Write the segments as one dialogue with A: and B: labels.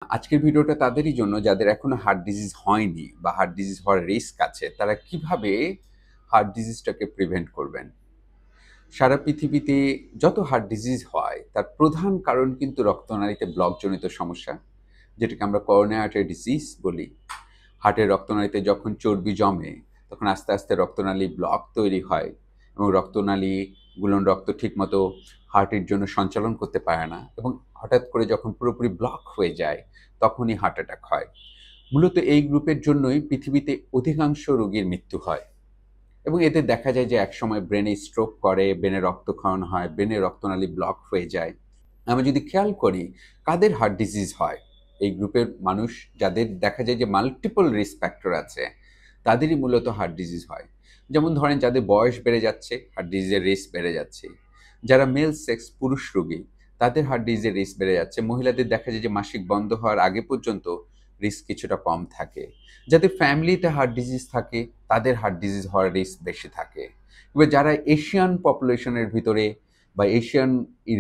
A: আজকের ভিডিওটা তাদেরই জন্য যাদের এখনো হার্ট ডিজিজ হয়নি বা হার্ট ডিজিজ হওয়ার রিস্ক আছে। তারা কিভাবে হার্ট ডিজিজটাকে প্রিভেন্ট করবেন। সারা পৃথিবীতে যত হার্ট ডিজিজ হয় তার প্রধান কারণ কিন্তু রক্তনালীতে ব্লকজনিত সমস্যা, যেটাকে আমরা করোনারি আর্টারি ডিজিজ বলি। হার্টের রক্তনালীতে যখন চর্বি জমে তখন আস্তে আস্তে রক্তনালী ব্লক তৈরি হয় এবং রক্তনালীগুলো রক্ত ঠিকমতো হার্টের জন্য সঞ্চালন করতে পারে না, এবং হঠাৎ করে যখন পুরোপুরি ব্লক হয়ে যায় তখনই হার্ট অ্যাটাক হয়। মূলত এই গ্রুপের জন্যই পৃথিবীতে অধিকাংশ রোগীর মৃত্যু হয়, এবং এতে দেখা যায় যে একসময় ব্রেনে স্ট্রোক করে, ব্রেনে রক্তক্ষরণ হয়, ব্রেনে রক্তনালী ব্লক হয়ে যায়। আমরা যদি খেয়াল করি কাদের হার্ট ডিজিজ হয়, এই গ্রুপের মানুষ যাদের দেখা যায় যে মাল্টিপল রিস্ক ফ্যাক্টর আছে তাদেরই মূলত হার্ট ডিজিজ হয়। যেমন ধরেন যাদের বয়স বেড়ে যাচ্ছে, হার্ট ডিজিজের রিস্ক বেড়ে যাচ্ছে। যারা মেল সেক্স পুরুষ রোগী, তাদের হার্ট ডিজিজের রিস্ক বেড়ে যাচ্ছে। মহিলাদের দেখা যায় যে মাসিক বন্ধ হওয়ার আগে পর্যন্ত রিস্ক কিছুটা কম থাকে। যাদের ফ্যামিলিতে হার্ট ডিজিজ থাকে তাদের হার্ট ডিজিজ হওয়ার রিস্ক বেশি থাকে। এবার যারা এশিয়ান পপুলেশনের ভিতরে বা এশিয়ান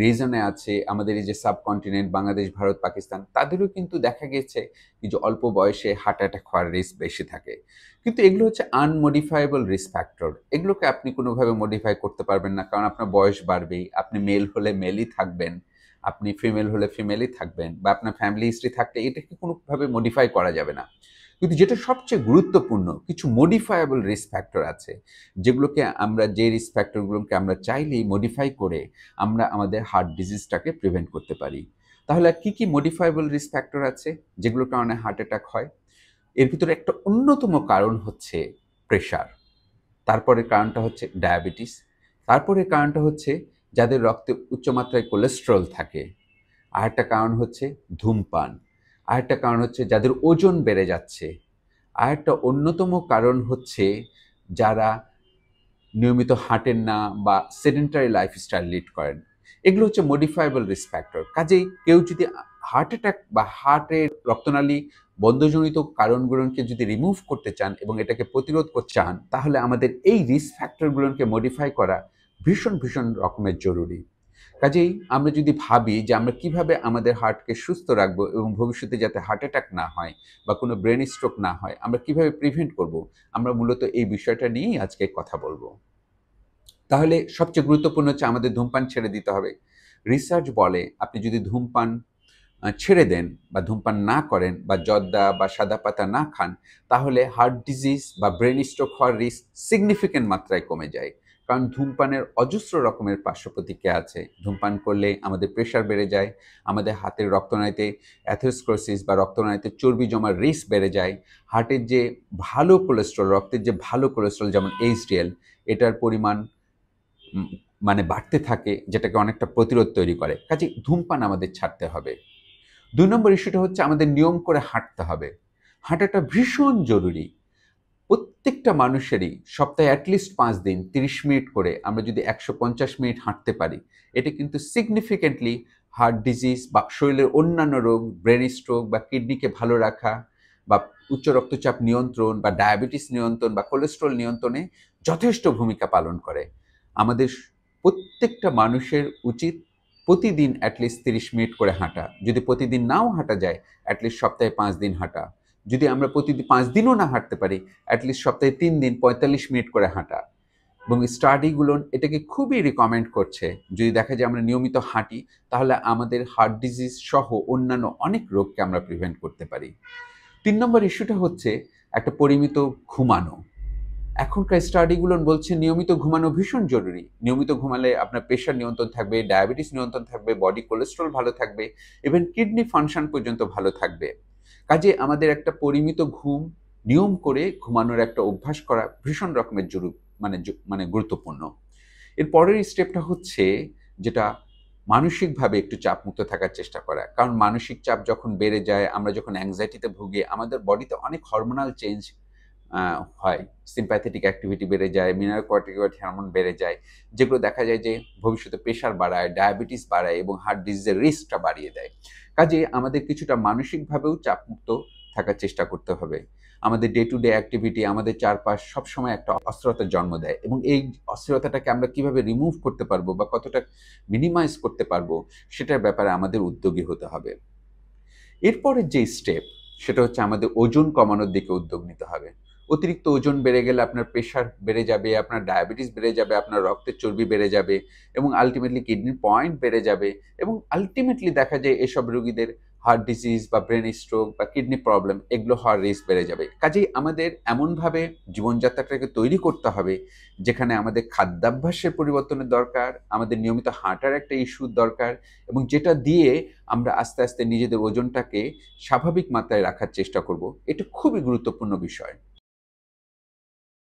A: রিজনে আছে, আমাদের এই যে সাবকন্টিনেন্ট বাংলাদেশ, ভারত, পাকিস্তান, তাদেরও কিন্তু দেখা গেছে যে অল্প বয়সে হার্ট অ্যাটাক হওয়ার রিস্ক বেশি থাকে। কিন্তু এগুলো হচ্ছে আনমডিফাইবল রিস্ক ফ্যাক্টর। এগুলোকে আপনি কোনোভাবে মডিফাই করতে পারবেন না, কারণ আপনার বয়স বাড়বেই। আপনি মেল হলে মেলই থাকবেন, আপনি ফিমেল হলে ফিমেলই থাকবেন, বা আপনার ফ্যামিলি হিস্ট্রি থাকলে এটাকে কোনোভাবে মডিফাই করা যাবে না। কিন্তু যেটা সবচেয়ে গুরুত্বপূর্ণ, কিছু মডিফায়েবল রিস্ক ফ্যাক্টর আছে, যেগুলোকে আমরা, যে রিস্ক ফ্যাক্টরগুলোকে আমরা চাইলেই মডিফাই করে আমরা আমাদের হার্ট ডিজিজটাকে প্রিভেন্ট করতে পারি। তাহলে কি কি মডিফায়েবল রিস্ক ফ্যাক্টর আছে যেগুলোর কারণে হার্ট অ্যাটাক হয়? এর ভিতরে একটা অন্যতম কারণ হচ্ছে প্রেশার। তারপরের কারণটা হচ্ছে ডায়াবেটিস। তারপরের কারণটা হচ্ছে যাদের রক্তে উচ্চমাত্রায় কোলেস্টেরল থাকে। আরেকটা কারণ হচ্ছে ধূমপান। আরেকটা কারণ হচ্ছে যাদের ওজন বেড়ে যাচ্ছে। আরেকটা অন্যতম কারণ হচ্ছে যারা নিয়মিত হাঁটেন না বা সেডেন্টারি লাইফস্টাইল লিড করেন। এগুলো হচ্ছে মডিফায়েবল রিস্ক ফ্যাক্টর। কাজেই কেউ যদি হার্ট অ্যাটাক বা হার্টের রক্তনালী বন্ধজনিত কারণগুলোকে যদি রিমুভ করতে চান এবং এটাকে প্রতিরোধ করতে চান, তাহলে আমাদের এই রিস্ক ফ্যাক্টরগুলোকে মডিফাই করা ভীষণ ভীষণ রকমের জরুরি। কাজেই আমরা যদি ভাবি যে আমরা কিভাবে আমাদের হার্টকে সুস্থ রাখবো এবং ভবিষ্যতে যাতে হার্ট অ্যাটাক না হয় বা কোনো ব্রেন স্ট্রোক না হয়, আমরা কিভাবে প্রিভেন্ট করব, আমরা মূলত এই বিষয়টা নিয়েই আজকে কথা বলবো। তাহলে সবচেয়ে গুরুত্বপূর্ণ হচ্ছে আমাদের ধূমপান ছেড়ে দিতে হবে। রিসার্চ বলে আপনি যদি ধূমপান ছেড়ে দেন বা ধূমপান না করেন বা জর্দা বা সাদা পাতা না খান, তাহলে হার্ট ডিজিজ বা ব্রেন স্ট্রোক হওয়ার রিস্ক সিগনিফিক্যান্ট মাত্রায় কমে যায়। কারণ ধূমপানের অজস্র রকমের পার্শ্ব প্রতিক্রিয়া আছে। ধূমপান করলে আমাদের প্রেশার বেড়ে যায়, আমাদের হাতের রক্তনালীতে অ্যাথেরোস্ক্লেরোসিস বা রক্তনালীতে চর্বি জমার রিস্ক বেড়ে যায়, হার্টের যে ভালো কোলেস্টেরল, রক্তের যে ভালো কোলেস্টেরল যেমন এইচডিএল, এটার পরিমাণ উম মানে বাড়তে থাকে, যেটাকে অনেকটা প্রতিরোধ তৈরি করে। কাজেই ধূমপান আমাদের ছাড়তে হবে। ২ নম্বর ইস্যুটা হচ্ছে আমাদের নিয়ম করে হাঁটতে হবে। হাঁটাটা ভীষণ জরুরি। প্রত্যেকটা মানুষেরই সপ্তাহে এটলিস্ট ৫ দিন ৩০ মিনিট করে আমরা যদি ১৫০ মিনিট হাঁটতে পারি, এটা কিন্তু সিগনিফিক্যান্টলি হার্ট ডিজিজ বা শরীরের অন্যান্য রোগ, ব্রেন স্ট্রোক বা কিডনিকে ভালো রাখা বা উচ্চ রক্তচাপ নিয়ন্ত্রণ বা ডায়াবেটিস নিয়ন্ত্রণ বা কোলেস্টেরল নিয়ন্ত্রণে যথেষ্ট ভূমিকা পালন করে। আমাদের প্রত্যেকটা মানুষের উচিত প্রতিদিন এটলিস্ট ৩০ মিনিট করে হাঁটা। যদি প্রতিদিন নাও হাঁটা যায়, এটলিস্ট সপ্তাহে ৫ দিন হাঁটা। যদি আমরা প্রতিদিন ৫ দিনও না হাঁটতে পারি, অ্যাটলিস্ট সপ্তাহে ৩ দিন ৪৫ মিনিট করে হাঁটা। এবং স্টাডিগুলো এটাকে খুবই রিকমেন্ড করছে। যদি দেখা যায় আমরা নিয়মিত হাঁটি, তাহলে আমাদের হার্ট ডিজিজ সহ অন্যান্য অনেক রোগকে আমরা প্রিভেন্ট করতে পারি। ৩ নম্বর ইস্যুটা হচ্ছে একটা পরিমিত ঘুমানো। এখনকার স্টাডিগুলো বলছে নিয়মিত ঘুমানো ভীষণ জরুরি। নিয়মিত ঘুমালে আপনার প্রেশার নিয়ন্ত্রণ থাকবে, ডায়াবেটিস নিয়ন্ত্রণ থাকবে, বডি কোলেস্টেরল ভালো থাকবে, ইভেন কিডনি ফাংশন পর্যন্ত ভালো থাকবে। কাজে আমাদের একটা পরিমিত ঘুম, নিয়ম করে ঘুমানোর একটা অভ্যাস করা ভীষণ রকমের মানে গুরুত্বপূর্ণ। এর পরের স্টেপটা হচ্ছে যেটা, মানসিকভাবে একটু চাপমুক্ত থাকার চেষ্টা করা। কারণ মানসিক চাপ যখন বেড়ে যায়, আমরা যখন অ্যাংজাইটিতে ভুগি, আমাদের বডিতে অনেক হরমোনাল চেঞ্জ হয়। সিম্প্যাথেটিক অ্যাক্টিভিটি বেড়ে যায়, মিনারেল কর্টিকয়েড হরমোন বেড়ে যায়, যেগুলো দেখা যায় যে ভবিষ্যতে প্রেশার বাড়ায়, ডায়াবেটিস বাড়ায় এবং হার্ট ডিজিজের রিস্কটা বাড়িয়ে দেয়। কাজেই আমাদের কিছুটা মানসিকভাবেও চাপমুক্ত থাকার চেষ্টা করতে হবে। আমাদের ডে টু ডে অ্যাক্টিভিটি আমাদের চারপাশ সবসময় একটা অস্থিরতার জন্ম দেয়, এবং এই অস্থিরতাটাকে আমরা কিভাবে রিমুভ করতে পারবো বা কতটা মিনিমাইজ করতে পারবো, সেটার ব্যাপারে আমাদের উদ্যোগী হতে হবে। এরপরের যে স্টেপ সেটা হচ্ছে আমাদের ওজন কমানোর দিকে উদ্যোগ নিতে হবে। অতিরিক্ত ওজন বেড়ে গেলে আপনার প্রেশার বেড়ে যাবে, আপনার ডায়াবেটিস বেড়ে যাবে, আপনার রক্তের চর্বি বেড়ে যাবে এবং আল্টিমেটলি কিডনির পয়েন্ট বেড়ে যাবে এবং আল্টিমেটলি দেখা যায় এসব রোগীদের হার্ট ডিজিজ বা ব্রেন স্ট্রোক বা কিডনি প্রবলেম এগুলো হওয়ার রিস্ক বেড়ে যাবে। কাজেই আমাদের এমনভাবে জীবনযাত্রাটাকে তৈরি করতে হবে যেখানে আমাদের খাদ্যাভ্যাসের পরিবর্তনের দরকার, আমাদের নিয়মিত হাঁটার একটা ইস্যুর দরকার এবং যেটা দিয়ে আমরা আস্তে আস্তে নিজেদের ওজনটাকে স্বাভাবিক মাত্রায় রাখার চেষ্টা করব। এটা খুবই গুরুত্বপূর্ণ বিষয়।